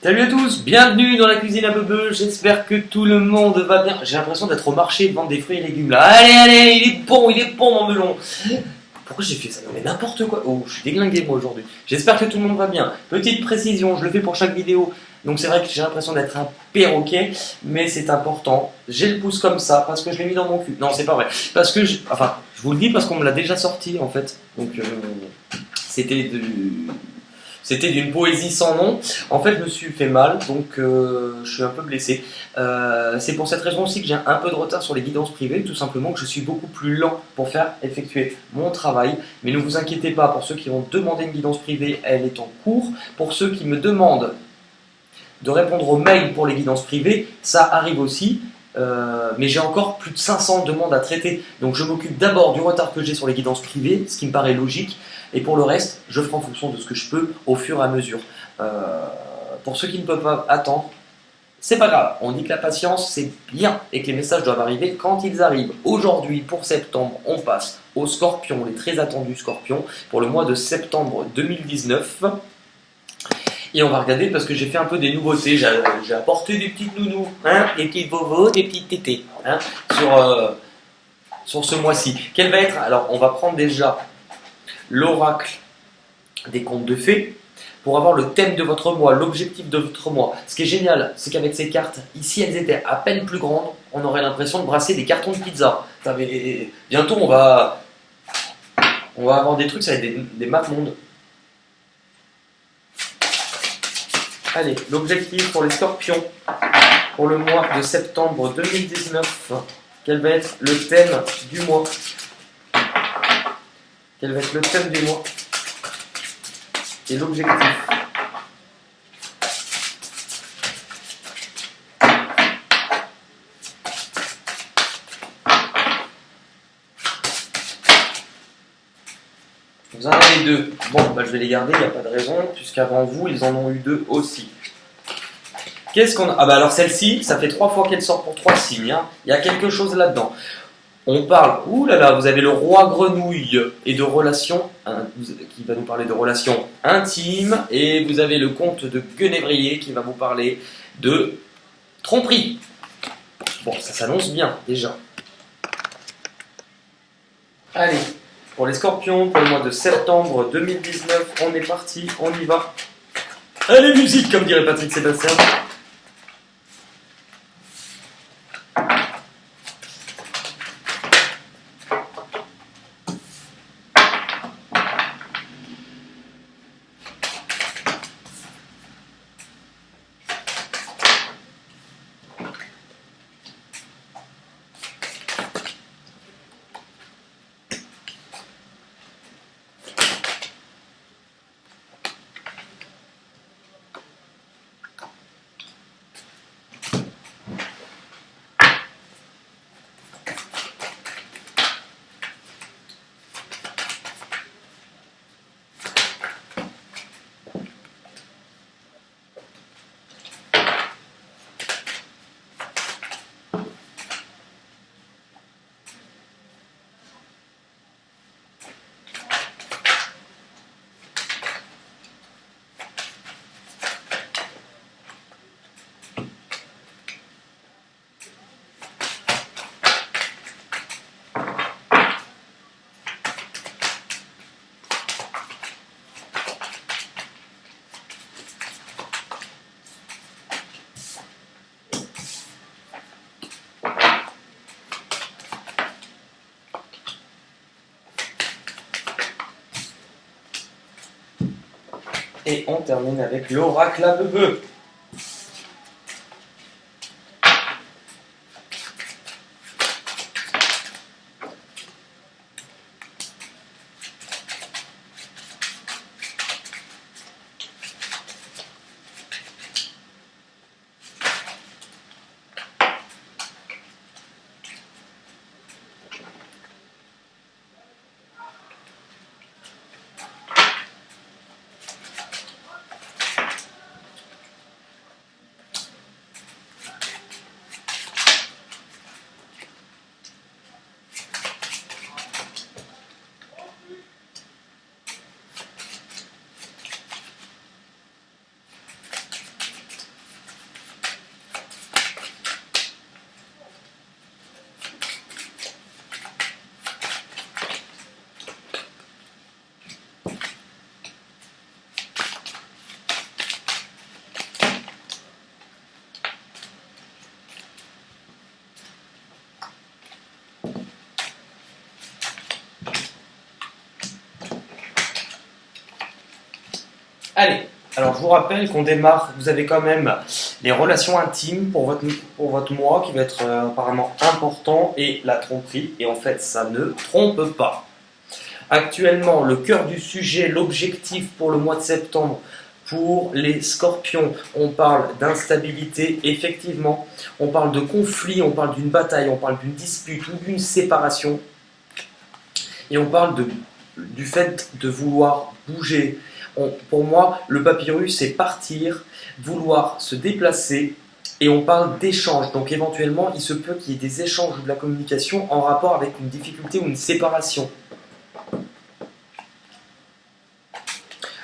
Salut à tous, bienvenue dans la cuisine à Bebe, j'espère que tout le monde va bien. J'ai l'impression d'être au marché et de vendre des fruits et légumes là. Allez, il est bon mon melon. Pourquoi j'ai fait ça? Non mais n'importe quoi. Oh, je suis déglingué moi aujourd'hui. J'espère que tout le monde va bien. Petite précision, je le fais pour chaque vidéo. Donc c'est vrai que j'ai l'impression d'être un perroquet, mais c'est important. J'ai le pouce comme ça parce que je l'ai mis dans mon cul. Non, c'est pas vrai. Parce que, je vous le dis parce qu'on me l'a déjà sorti en fait. Donc c'était de... C'était d'une poésie sans nom. En fait, je me suis fait mal, donc je suis un peu blessé. C'est pour cette raison aussi que j'ai un peu de retard sur les guidances privées, tout simplement que je suis beaucoup plus lent pour faire effectuer mon travail. Mais ne vous inquiétez pas, pour ceux qui vont demander une guidance privée, elle est en cours. Pour ceux qui me demandent de répondre aux mails pour les guidances privées, ça arrive aussi. Mais j'ai encore plus de 500 demandes à traiter. Donc je m'occupe d'abord du retard que j'ai sur les guidances privées, ce qui me paraît logique. Et pour le reste, je ferai en fonction de ce que je peux au fur et à mesure. Pour ceux qui ne peuvent pas attendre, c'est pas grave. On dit que la patience, c'est bien et que les messages doivent arriver quand ils arrivent. Aujourd'hui, pour septembre, on passe au Scorpion, les très attendus Scorpions, pour le mois de septembre 2019. Et on va regarder parce que j'ai fait un peu des nouveautés. J'ai apporté des petites nounous, hein, des petites bobos, des petites tétés, hein, sur ce mois-ci. Quelle va être? Alors, on va prendre déjà l'oracle des contes de fées pour avoir le thème de votre mois, l'objectif de votre mois. Ce qui est génial, c'est qu'avec ces cartes, ici elles étaient à peine plus grandes, on aurait l'impression de brasser des cartons de pizza. Bientôt on va avoir des trucs, ça va être des maps monde. Allez, l'objectif pour les scorpions pour le mois de septembre 2019. Quel va être le thème du mois? Quel va être le thème du mois et l'objectif? Vous en avez deux. Bon, bah, je vais les garder, il n'y a pas de raison, puisqu'avant vous, ils en ont eu deux aussi. Qu'est-ce qu'on a? Ah bah alors celle-ci, ça fait 3 fois qu'elle sort pour 3 signes. Hein. Il y a quelque chose là-dedans. On parle, ouh là là, vous avez le roi grenouille et de relations, qui va nous parler de relations intimes, et vous avez le comte de Guenévrier qui va vous parler de tromperie. Bon, ça s'annonce bien déjà. Allez, pour les scorpions, pour le mois de septembre 2019, on est parti, on y va. Allez, musique, comme dirait Patrick Sébastien. Et on termine avec l'oracle à Bebe. Allez, alors je vous rappelle qu'on démarre, vous avez quand même les relations intimes pour votre mois qui va être apparemment important et la tromperie, et en fait ça ne trompe pas. Actuellement, le cœur du sujet, l'objectif pour le mois de septembre, pour les scorpions, on parle d'instabilité, effectivement, on parle de conflit, on parle d'une bataille, on parle d'une dispute ou d'une séparation, et on parle du fait de vouloir bouger. Pour moi, le papyrus, c'est partir, vouloir se déplacer, et on parle d'échange. Donc éventuellement, il se peut qu'il y ait des échanges ou de la communication en rapport avec une difficulté ou une séparation.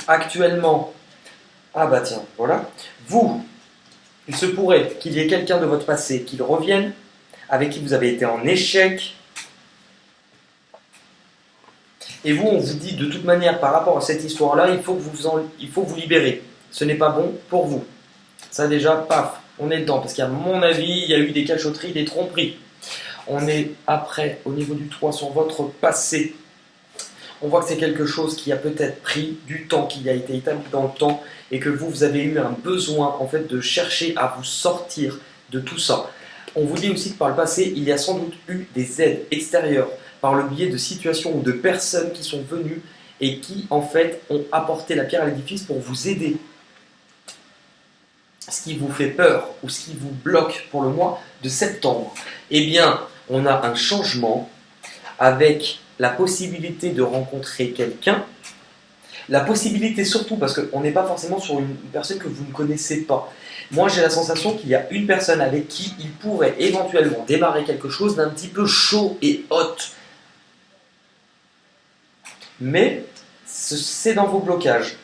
Actuellement, ah bah tiens, voilà, vous, il se pourrait qu'il y ait quelqu'un de votre passé qui revienne, avec qui vous avez été en échec, et vous, on vous dit de toute manière, par rapport à cette histoire-là, il faut vous libérer. Ce n'est pas bon pour vous. Ça déjà, paf, on est dedans, parce qu'à mon avis, il y a eu des cachotteries, des tromperies. On est après, au niveau du 3, sur votre passé. On voit que c'est quelque chose qui a peut-être pris du temps, qui a été établi dans le temps, et que vous avez eu un besoin en fait de chercher à vous sortir de tout ça. On vous dit aussi que par le passé, il y a sans doute eu des aides extérieures, par le biais de situations ou de personnes qui sont venues et qui en fait ont apporté la pierre à l'édifice pour vous aider. Ce qui vous fait peur ou ce qui vous bloque pour le mois de septembre, eh bien, on a un changement avec la possibilité de rencontrer quelqu'un, la possibilité surtout, parce qu'on n'est pas forcément sur une personne que vous ne connaissez pas. Moi, j'ai la sensation qu'il y a une personne avec qui il pourrait éventuellement démarrer quelque chose d'un petit peu chaud et hot. Mais c'est dans vos blocages.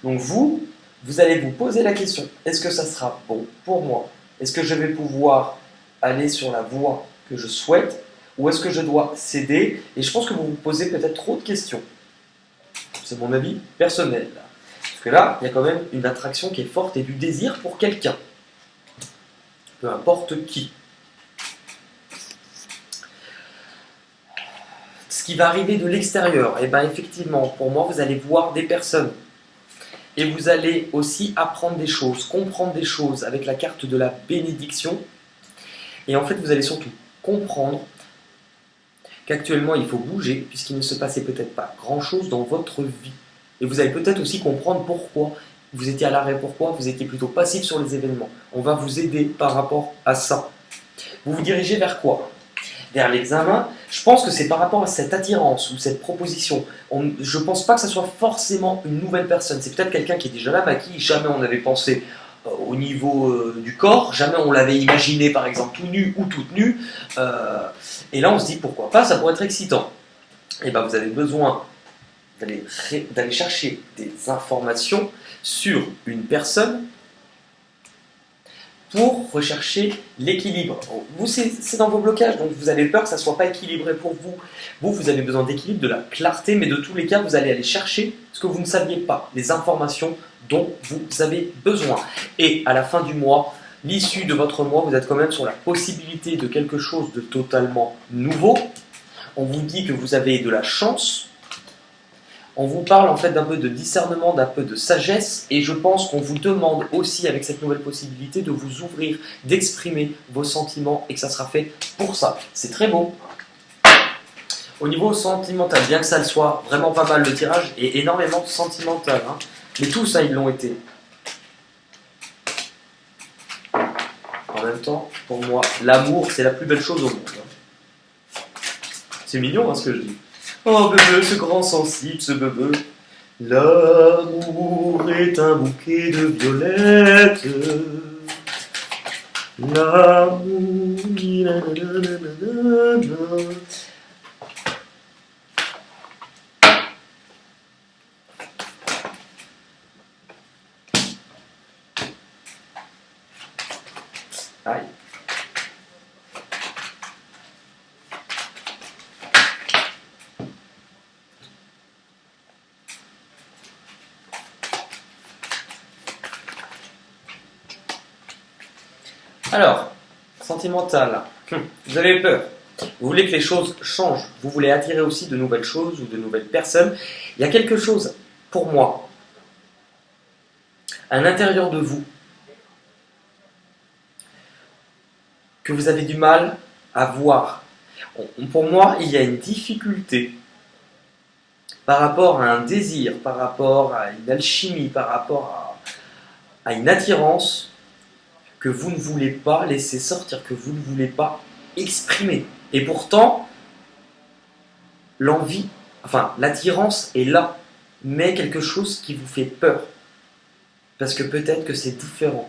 Donc vous allez vous poser la question, est-ce que ça sera bon pour moi? Est-ce que je vais pouvoir aller sur la voie que je souhaite? Ou est-ce que je dois céder? Et je pense que vous vous posez peut-être trop de questions. C'est mon avis personnel. Parce que là, il y a quand même une attraction qui est forte et du désir pour quelqu'un. Peu importe qui. Ce qui va arriver de l'extérieur, et bien effectivement, pour moi, vous allez voir des personnes. Et vous allez aussi apprendre des choses, comprendre des choses avec la carte de la bénédiction. Et en fait, vous allez surtout comprendre qu'actuellement, il faut bouger, puisqu'il ne se passait peut-être pas grand-chose dans votre vie. Et vous allez peut-être aussi comprendre pourquoi vous étiez à l'arrêt, pourquoi vous étiez plutôt passif sur les événements. On va vous aider par rapport à ça. Vous vous dirigez vers quoi? Vers l'examen. Je pense que c'est par rapport à cette attirance ou cette proposition. Je ne pense pas que ce soit forcément une nouvelle personne. C'est peut-être quelqu'un qui est déjà là, mais à qui jamais on avait pensé au niveau du corps, jamais on l'avait imaginé par exemple tout nu ou toute nue. Et là on se dit pourquoi pas, ça pourrait être excitant. Et bien vous avez besoin d'aller chercher des informations sur une personne pour rechercher l'équilibre. Vous, c'est dans vos blocages, donc vous avez peur que ça ne soit pas équilibré pour vous. Vous avez besoin d'équilibre, de la clarté, mais de tous les cas, vous allez aller chercher ce que vous ne saviez pas, les informations dont vous avez besoin. Et à la fin du mois, l'issue de votre mois, vous êtes quand même sur la possibilité de quelque chose de totalement nouveau. On vous dit que vous avez de la chance. On vous parle en fait d'un peu de discernement, d'un peu de sagesse, et je pense qu'on vous demande aussi avec cette nouvelle possibilité de vous ouvrir, d'exprimer vos sentiments, et que ça sera fait pour ça. C'est très beau. Au niveau sentimental, bien que ça le soit vraiment pas mal, le tirage est énormément sentimental, hein. Mais tout ça, ils l'ont été. En même temps, pour moi, l'amour, c'est la plus belle chose au monde. C'est mignon hein, ce que je dis. Oh bébé, ce grand sensible, ce bébé. L'amour est un bouquet de violettes. L'amour. Aïe. Alors, sentimental, vous avez peur, vous voulez que les choses changent, vous voulez attirer aussi de nouvelles choses ou de nouvelles personnes. Il y a quelque chose, pour moi, à l'intérieur de vous que vous avez du mal à voir. Pour moi, il y a une difficulté par rapport à un désir, par rapport à une alchimie, par rapport à une attirance que vous ne voulez pas laisser sortir, que vous ne voulez pas exprimer. Et pourtant, l'envie, enfin l'attirance est là, mais quelque chose qui vous fait peur. Parce que peut-être que c'est différent.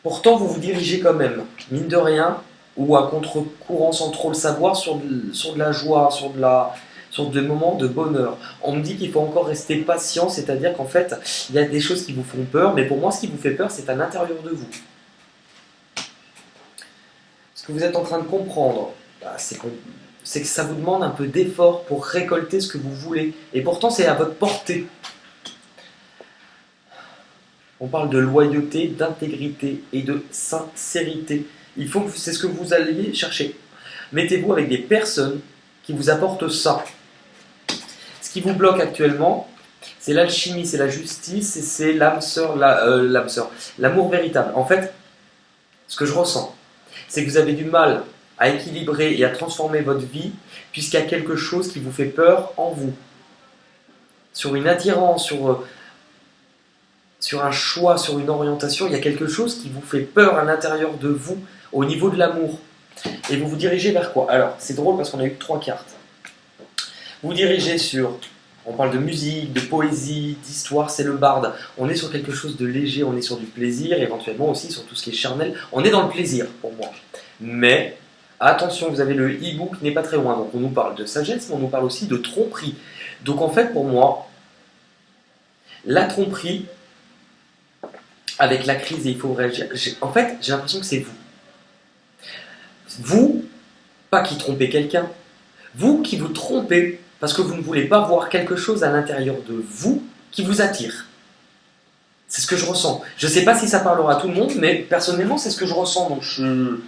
Pourtant, vous vous dirigez quand même, mine de rien, ou à contre-courant sans trop le savoir, sur de la joie, sur des moments de bonheur. On me dit qu'il faut encore rester patient, c'est-à-dire qu'en fait, il y a des choses qui vous font peur, mais pour moi, ce qui vous fait peur, c'est à l'intérieur de vous. Ce que vous êtes en train de comprendre, c'est que ça vous demande un peu d'effort pour récolter ce que vous voulez. Et pourtant, c'est à votre portée. On parle de loyauté, d'intégrité et de sincérité. Il faut que c'est ce que vous alliez chercher. Mettez-vous avec des personnes qui vous apportent ça. Ce qui vous bloque actuellement, c'est l'alchimie, c'est la justice et c'est l'âme sœur, l'amour véritable. En fait, ce que je ressens, c'est que vous avez du mal à équilibrer et à transformer votre vie puisqu'il y a quelque chose qui vous fait peur en vous. Sur une attirance, sur un choix, sur une orientation, il y a quelque chose qui vous fait peur à l'intérieur de vous, au niveau de l'amour. Et vous vous dirigez vers quoi? Alors, c'est drôle parce qu'on a eu 3 cartes. Vous vous dirigez sur, on parle de musique, de poésie, d'histoire, c'est le barde. On est sur quelque chose de léger, on est sur du plaisir, éventuellement aussi sur tout ce qui est charnel. On est dans le plaisir, pour moi. Mais, attention, vous avez le hibou qui n'est pas très loin. Donc, on nous parle de sagesse, mais on nous parle aussi de tromperie. Donc, en fait, pour moi, la tromperie, avec la crise et il faut réagir. En fait, j'ai l'impression que c'est vous. Vous, pas qui trompez quelqu'un, vous qui vous trompez parce que vous ne voulez pas voir quelque chose à l'intérieur de vous qui vous attire. C'est ce que je ressens. Je ne sais pas si ça parlera à tout le monde, mais personnellement, c'est ce que je ressens. Donc je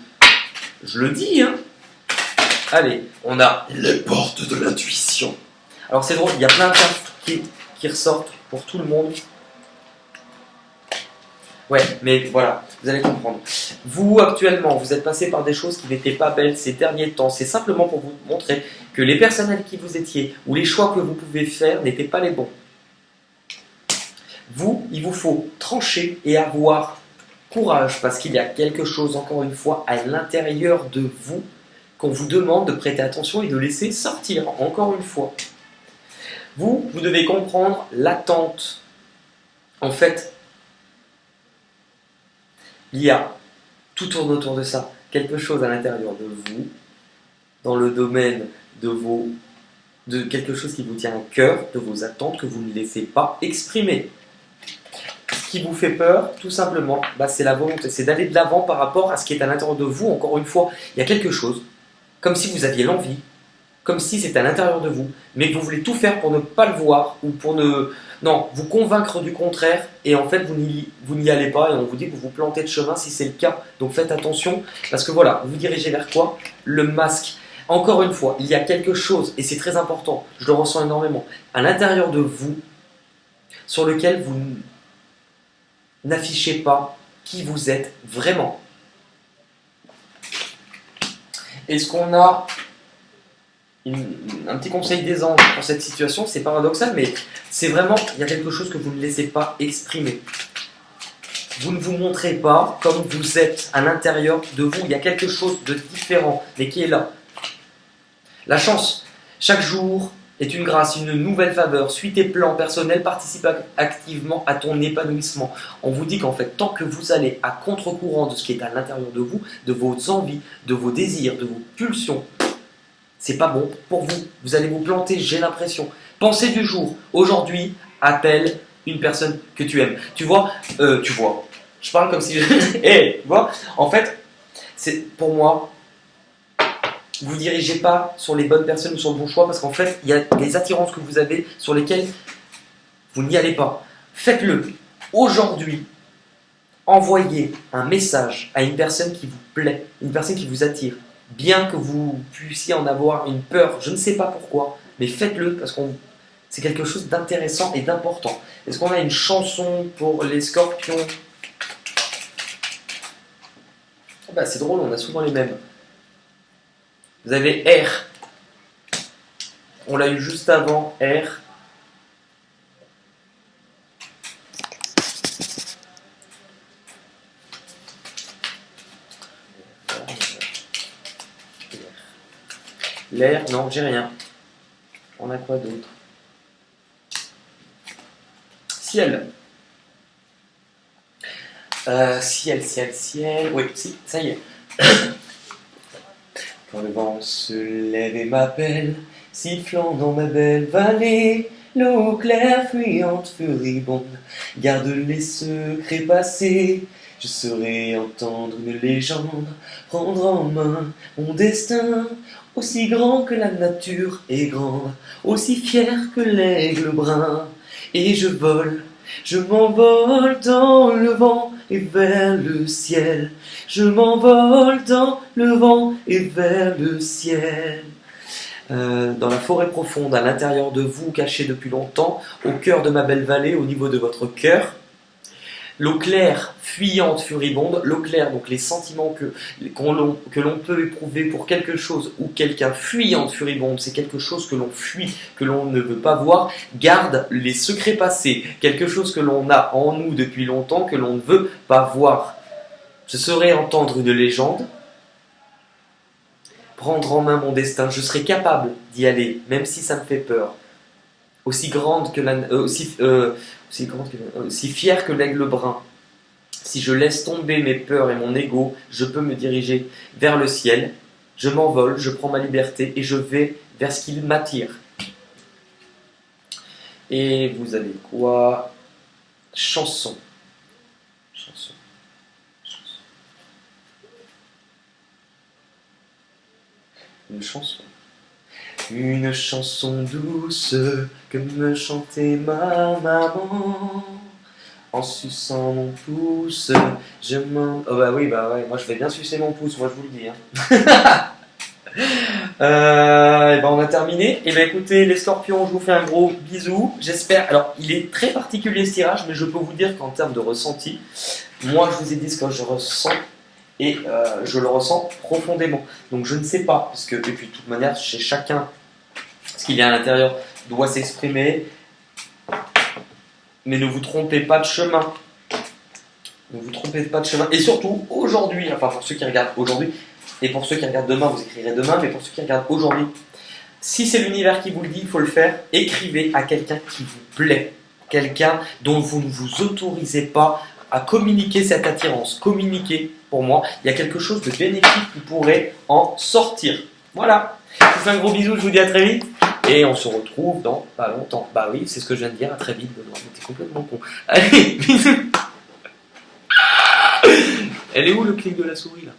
le dis. Hein. Allez, on a les portes de l'intuition. Alors c'est drôle, il y a plein de cartes qui ressortent pour tout le monde. Ouais, mais voilà, vous allez comprendre. Vous, actuellement, vous êtes passé par des choses qui n'étaient pas belles ces derniers temps. C'est simplement pour vous montrer que les personnes avec qui vous étiez ou les choix que vous pouvez faire n'étaient pas les bons. Vous, il vous faut trancher et avoir courage parce qu'il y a quelque chose, encore une fois, à l'intérieur de vous qu'on vous demande de prêter attention et de laisser sortir, encore une fois. Vous devez comprendre l'attente. En fait, il y a, tout tourne autour de ça, quelque chose à l'intérieur de vous, dans le domaine de quelque chose qui vous tient à cœur, de vos attentes que vous ne laissez pas exprimer. Ce qui vous fait peur, tout simplement, c'est la volonté, c'est d'aller de l'avant par rapport à ce qui est à l'intérieur de vous. Encore une fois, il y a quelque chose, comme si vous aviez l'envie, comme si c'était à l'intérieur de vous, mais que vous voulez tout faire pour ne pas le voir, ou pour vous convaincre du contraire, et en fait vous n'y allez pas, et on vous dit que vous vous plantez de chemin si c'est le cas. Donc faites attention, parce que voilà, vous vous dirigez vers quoi? Le masque. Encore une fois, il y a quelque chose, et c'est très important, je le ressens énormément, à l'intérieur de vous, sur lequel vous n'affichez pas qui vous êtes vraiment. Est-ce qu'on a un petit conseil des anges pour cette situation? C'est paradoxal, mais c'est vraiment, il y a quelque chose que vous ne laissez pas exprimer. Vous ne vous montrez pas comme vous êtes à l'intérieur de vous. Il y a quelque chose de différent, mais qui est là. La chance. Chaque jour est une grâce, une nouvelle faveur. Suis tes plans personnels, participe activement à ton épanouissement. On vous dit qu'en fait, tant que vous allez à contre-courant de ce qui est à l'intérieur de vous, de vos envies, de vos désirs, de vos pulsions, c'est pas bon pour vous. Vous allez vous planter, j'ai l'impression. Pensée du jour. Aujourd'hui, appelle une personne que tu aimes. Tu vois. Je parle comme si tu vois. En fait, c'est pour moi. Vous ne dirigez pas sur les bonnes personnes ou sur le bon choix parce qu'en fait, il y a des attirances que vous avez sur lesquelles vous n'y allez pas. Faites-le. Aujourd'hui, envoyez un message à une personne qui vous plaît, une personne qui vous attire. Bien que vous puissiez en avoir une peur, je ne sais pas pourquoi, mais faites-le parce qu'on C'est quelque chose d'intéressant et d'important. Est-ce qu'on a une chanson pour les scorpions? Ah bah, c'est drôle, on a souvent les mêmes. Vous avez R. On l'a eu juste avant, R. L'air, non, j'ai rien. On a quoi d'autre? Ciel. Ciel. Oui, si, ça y est. Quand le vent se lève et m'appelle, sifflant dans ma belle vallée, l'eau claire, fuyante, furibonde, garde les secrets passés. Je saurais entendre une légende, prendre en main mon destin, aussi grand que la nature est grande, aussi fier que l'aigle brun. Et je m'envole dans le vent et vers le ciel. Je m'envole dans le vent et vers le ciel. Dans la forêt profonde, à l'intérieur de vous, caché depuis longtemps, au cœur de ma belle vallée, au niveau de votre cœur, l'eau claire, fuyante, furibonde, l'eau claire, donc les sentiments que l'on peut éprouver pour quelque chose ou quelqu'un, fuyante, furibonde, c'est quelque chose que l'on fuit, que l'on ne veut pas voir, garde les secrets passés, quelque chose que l'on a en nous depuis longtemps, que l'on ne veut pas voir. Je saurais entendre une légende, prendre en main mon destin, je serais capable d'y aller, même si ça me fait peur. Aussi grande que aussi fière que l'aigle brun. Si je laisse tomber mes peurs et mon ego, je peux me diriger vers le ciel. Je m'envole, je prends ma liberté et je vais vers ce qui m'attire. Et vous avez quoi? Chanson. Une chanson. Une chanson douce que me chantait ma maman. En suçant mon pouce, je m'en... Oh bah oui, bah ouais, moi je vais bien sucer mon pouce, moi je vous le dis. Hein. Et ben on a terminé. Et ben écoutez, les scorpions, je vous fais un gros bisou. J'espère... Alors, il est très particulier ce tirage, mais je peux vous dire qu'en termes de ressenti, moi je vous ai dit ce que je ressens. Et je le ressens profondément. Donc je ne sais pas, parce que, et puis de toute manière, chez chacun, ce qu'il y a à l'intérieur doit s'exprimer. Mais ne vous trompez pas de chemin. Ne vous trompez pas de chemin. Et surtout, aujourd'hui, enfin pour ceux qui regardent aujourd'hui, et pour ceux qui regardent demain, vous écrirez demain, mais pour ceux qui regardent aujourd'hui, si c'est l'univers qui vous le dit, il faut le faire. Écrivez à quelqu'un qui vous plaît. Quelqu'un dont vous ne vous autorisez pas à communiquer cette attirance. Communiquer, pour moi, il y a quelque chose de bénéfique qui pourrait en sortir. Voilà. Je vous fais un gros bisou, je vous dis à très vite. Et on se retrouve dans pas longtemps. Bah oui, c'est ce que je viens de dire, à très vite, Benoît. T'es complètement con. Allez, bisous. Elle est où le clic de la souris là?